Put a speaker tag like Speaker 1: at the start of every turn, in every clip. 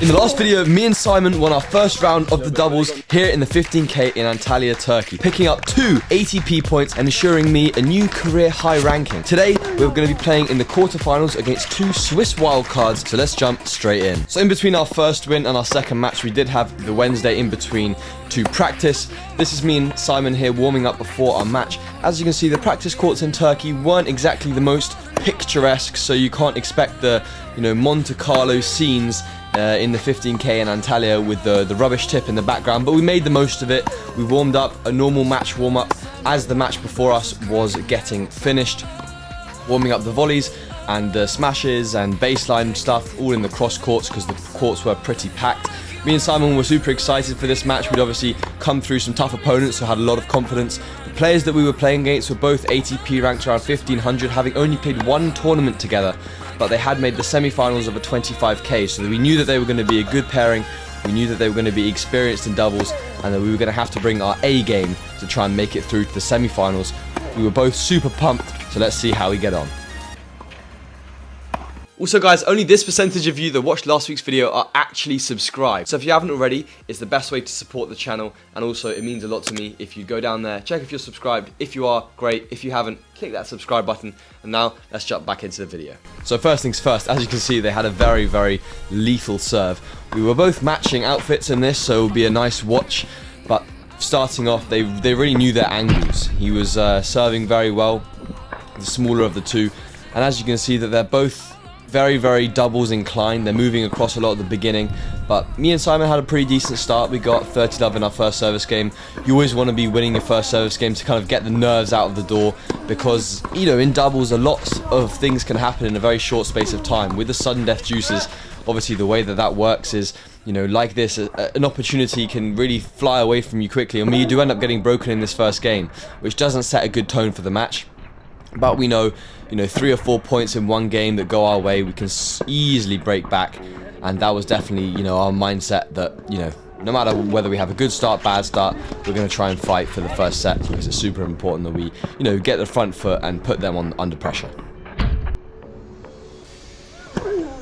Speaker 1: In the last video, me and Simon won our first round of the doubles here in the 15k in Antalya, Turkey, picking up 2 ATP points and ensuring me a new career high ranking. Today, we're going to be playing in the quarterfinals against 2 Swiss wildcards, so let's jump straight in. So in between our first win and our second match, we did have the Wednesday in between to practice. This is me and Simon here warming up before our match. As you can see, the practice courts in Turkey weren't exactly the most picturesque, so you can't expect the, Monte Carlo scenes in the 15k in Antalya with the rubbish tip in the background, but we made the most of it. We warmed up a normal match warm-up as the match before us was getting finished, warming up the volleys and the smashes and baseline stuff all in the cross courts because the courts were pretty packed. Me and Simon were super excited for this match. We'd obviously come through some tough opponents, so had a lot of confidence. The players that we were playing against were both ATP ranked around 1500, having only played one tournament together, but they had made the semi-finals of a 25k, so we knew that they were going to be a good pairing. We knew that they were going to be experienced in doubles, and that we were going to have to bring our A game to try and make it through to the semi-finals. We were both super pumped, so let's see how we get on. Also guys, only this percentage of you that watched last week's video are actually subscribed. So if you haven't already, it's the best way to support the channel, and also it means a lot to me if you go down there, check if you're subscribed. If you are, great. If you haven't, click that subscribe button. And now, let's jump back into the video. So first things first, as you can see, they had a very, very lethal serve. We were both matching outfits in this, so it will be a nice watch. But starting off, they really knew their angles. He was serving very well, the smaller of the two. And as you can see that they're both very, very doubles inclined. They're moving across a lot at the beginning, but me and Simon had a pretty decent start. We got 30 love in our first service game. You always want to be winning your first service game to kind of get the nerves out of the door, because in doubles a lot of things can happen in a very short space of time. With the sudden death juices, obviously the way that works is, like this, an opportunity can really fly away from you quickly. I mean, you do end up getting broken in this first game, which doesn't set a good tone for the match. But we know, 3 or 4 points in one game that go our way, we can easily break back. And that was definitely, our mindset that, no matter whether we have a good start, bad start, we're going to try and fight for the first set, because it's super important that we, get the front foot and put them under pressure.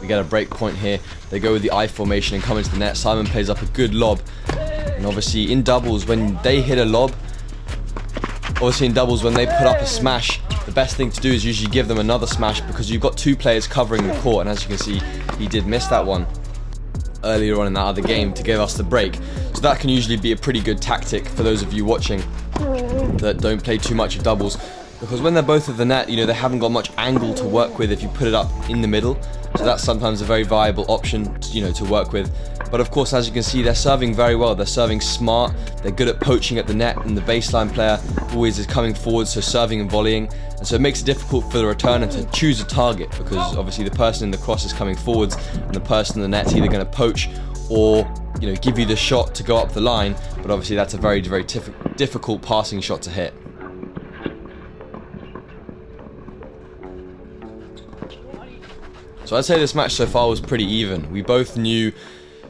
Speaker 1: We get a break point here. They go with the I formation and come into the net. Simon plays up a good lob. And obviously in doubles, when they hit a lob, when they put up a smash, the best thing to do is usually give them another smash, because you've got 2 players covering the court, and as you can see, he did miss that one earlier on in that other game to give us the break. So that can usually be a pretty good tactic for those of you watching that don't play too much of doubles, because when they're both at the net, they haven't got much angle to work with if you put it up in the middle. So that's sometimes a very viable option, to work with. But of course, as you can see, they're serving very well. They're serving smart. They're good at poaching at the net, and the baseline player always is coming forward, so serving and volleying. And so it makes it difficult for the returner to choose a target, because obviously the person in the cross is coming forwards, and the person in the net's either going to poach or give you the shot to go up the line. But obviously that's a very, very difficult passing shot to hit. So I'd say this match so far was pretty even. We both knew,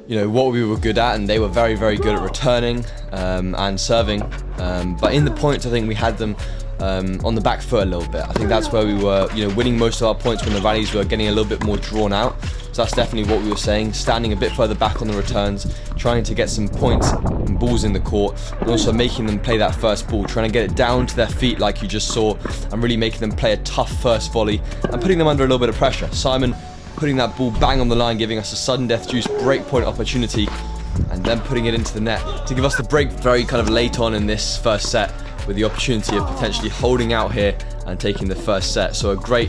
Speaker 1: what we were good at, and they were very, very good at returning and serving. But in the points, I think we had them on the back foot a little bit. I think that's where we were, winning most of our points when the rallies were getting a little bit more drawn out. So that's definitely what we were saying, standing a bit further back on the returns, trying to get some points and balls in the court, and also making them play that first ball, trying to get it down to their feet like you just saw, and really making them play a tough first volley, and putting them under a little bit of pressure. Simon putting that ball bang on the line, giving us a sudden death juice break point opportunity, and then putting it into the net to give us the break very kind of late on in this first set, with the opportunity of potentially holding out here and taking the first set. So a great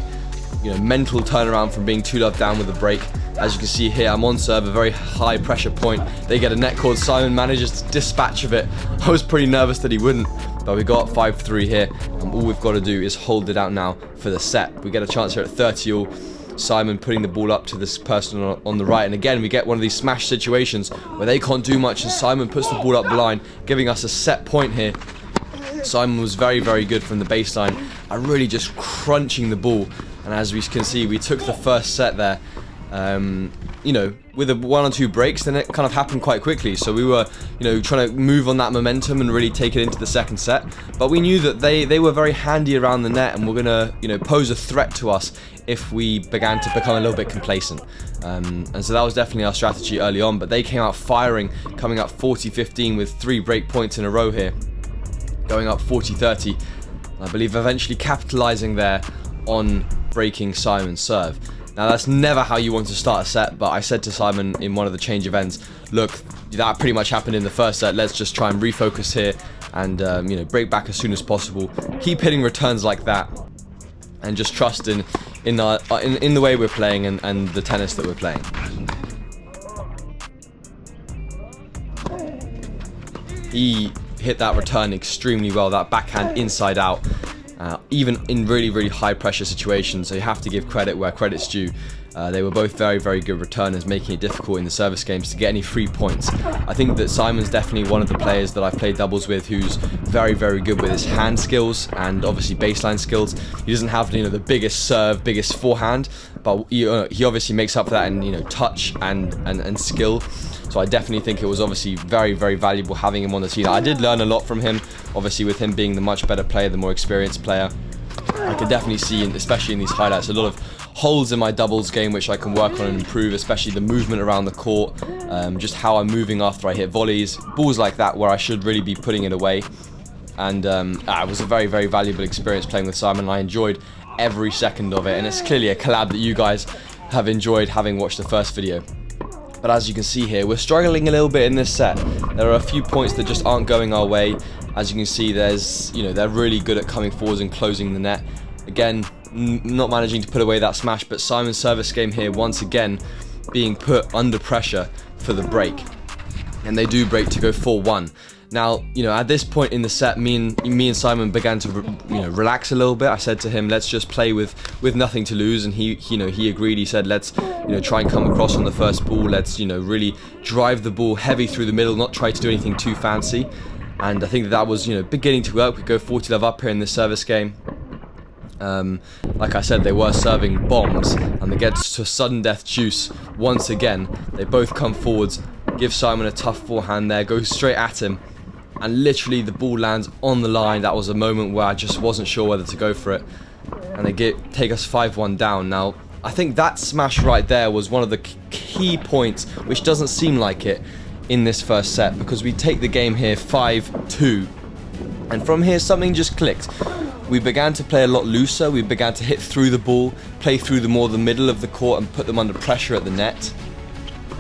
Speaker 1: mental turnaround from being 2-love down with a break. As you can see here, I'm on serve, a very high pressure point. They get a net cord. Simon manages to dispatch of it. I was pretty nervous that he wouldn't, but we got 5-3 here, and all we've got to do is hold it out now for the set. We get a chance here at 30-all. Simon putting the ball up to this person on the right, and again we get one of these smash situations where they can't do much, and Simon puts the ball up the line, giving us a set point here. Simon was very, very good from the baseline and really just crunching the ball, and as we can see, we took the first set there you know, with a 1 or 2 breaks, then it kind of happened quite quickly. So we were, you know, trying to move on that momentum and really take it into the second set. But we knew that they were very handy around the net and were going to, you know, pose a threat to us if we began to become a little bit complacent. And so that was definitely our strategy early on. But they came out firing, coming up 40-15 with 3 break points in a row here, going up 40-30. I believe eventually capitalizing there on breaking Simon's serve. Now that's never how you want to start a set, but I said to Simon in one of the change events, look, that pretty much happened in the first set, let's just try and refocus here and you know, break back as soon as possible, keep hitting returns like that, and just trust in the way we're playing and the tennis that we're playing. He hit that return extremely well, that backhand inside out. Even in really, really high pressure situations, so you have to give credit where credit's due. They were both very, very good returners, making it difficult in the service games to get any free points. I think that Simon's definitely one of the players that I've played doubles with who's very, very good with his hand skills and obviously baseline skills. He doesn't have, you know, the biggest serve, biggest forehand, but he obviously makes up for that in, you know, touch and skill. So I definitely think it was obviously very, very valuable having him on the team. I did learn a lot from him, obviously with him being the much better player, the more experienced player. I could definitely see, especially in these highlights, a lot of holes in my doubles game which I can work on and improve, especially the movement around the court, just how I'm moving after I hit volleys, balls like that where I should really be putting it away. And it was a very, very valuable experience playing with Simon. I enjoyed every second of it, and it's clearly a collab that you guys have enjoyed having watched the first video. But as you can see here, we're struggling a little bit in this set. There are a few points that just aren't going our way. As you can see, they're really good at coming forwards and closing the net. Again, not managing to put away that smash, but Simon's service game here, once again, being put under pressure for the break. And they do break to go 4-1. Now, you know, at this point in the set, me and Simon began to, relax a little bit. I said to him, let's just play with nothing to lose, and he agreed. He said, let's, try and come across on the first ball. Let's, really drive the ball heavy through the middle, not try to do anything too fancy. And I think that was, beginning to work. We go 40-love up here in this service game. Like I said, they were serving bombs, and they get to a sudden death juice once again. They both come forwards, give Simon a tough forehand there, go straight at him, and literally the ball lands on the line. That was a moment where I just wasn't sure whether to go for it, and they take us 5-1 down. Now, I think that smash right there was one of the key points, which doesn't seem like it in this first set, because we take the game here 5-2, and from here something just clicked. We began to play a lot looser. We began to hit through the ball, play through the middle of the court, and put them under pressure at the net.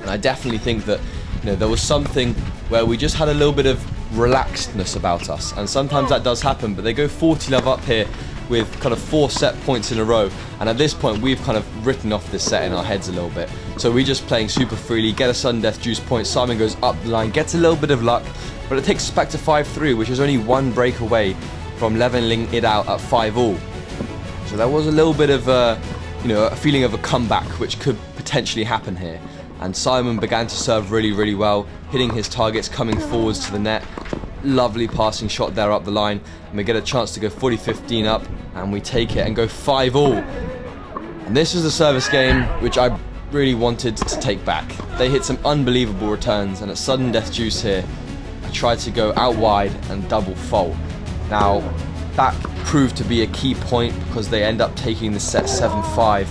Speaker 1: And I definitely think that there was something where we just had a little bit of relaxedness about us, and sometimes that does happen. But they go 40-love up here with kind of 4 set points in a row, and at this point we've kind of written off this set in our heads a little bit. So we're just playing super freely, get a sudden death juice point. Simon goes up the line, gets a little bit of luck, but it takes us back to 5-3, which is only 1 break away from leveling it out at 5-all. So there was a little bit of a feeling of a comeback which could potentially happen here. And Simon began to serve really, really well, hitting his targets, coming forwards to the net. Lovely passing shot there up the line, and we get a chance to go 40-15 up, and we take it and go 5-all. And this was a service game which I really wanted to take back. They hit some unbelievable returns, and at sudden death juice here, I tried to go out wide and double fault. Now, that proved to be a key point because they end up taking the set 7-5,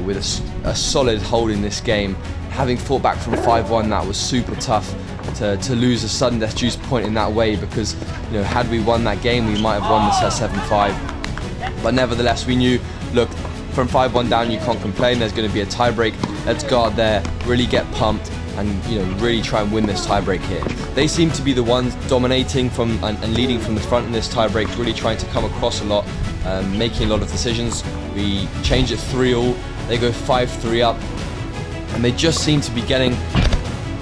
Speaker 1: with a solid hold in this game. Having fought back from 5-1, that was super tough to lose a sudden death juice point in that way, because had we won that game, we might have won the set 7-5. But nevertheless, we knew, look, from 5-1 down, you can't complain. There's going to be a tie break. Let's go out there, really get pumped, and really try and win this tiebreak here. They seem to be the ones dominating and leading from the front in this tiebreak, really trying to come across a lot, making a lot of decisions. We change it 3-all, they go 5-3 up, and they just seem to be getting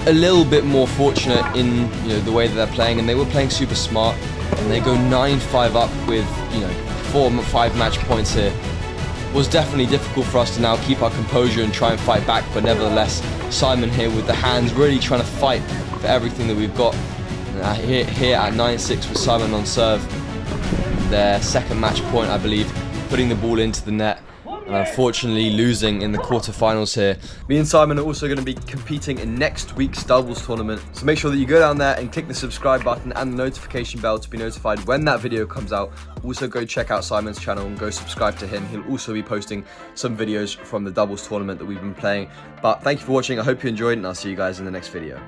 Speaker 1: a little bit more fortunate in the way that they're playing, and they were playing super smart, and they go 9-5 up with 4-5 match points here. Was definitely difficult for us to now keep our composure and try and fight back, but nevertheless, Simon here with the hands really trying to fight for everything that we've got. Here at 9-6 with Simon on serve, their second match point, I believe, putting the ball into the net. and unfortunately losing in the quarterfinals here. Me and Simon are also going to be competing in next week's doubles tournament, so make sure that you go down there and click the subscribe button and the notification bell to be notified when that video comes out. Also go check out Simon's channel and go subscribe to him. He'll also be posting some videos from the doubles tournament that we've been playing. But thank you for watching, I hope you enjoyed, and I'll see you guys in the next video.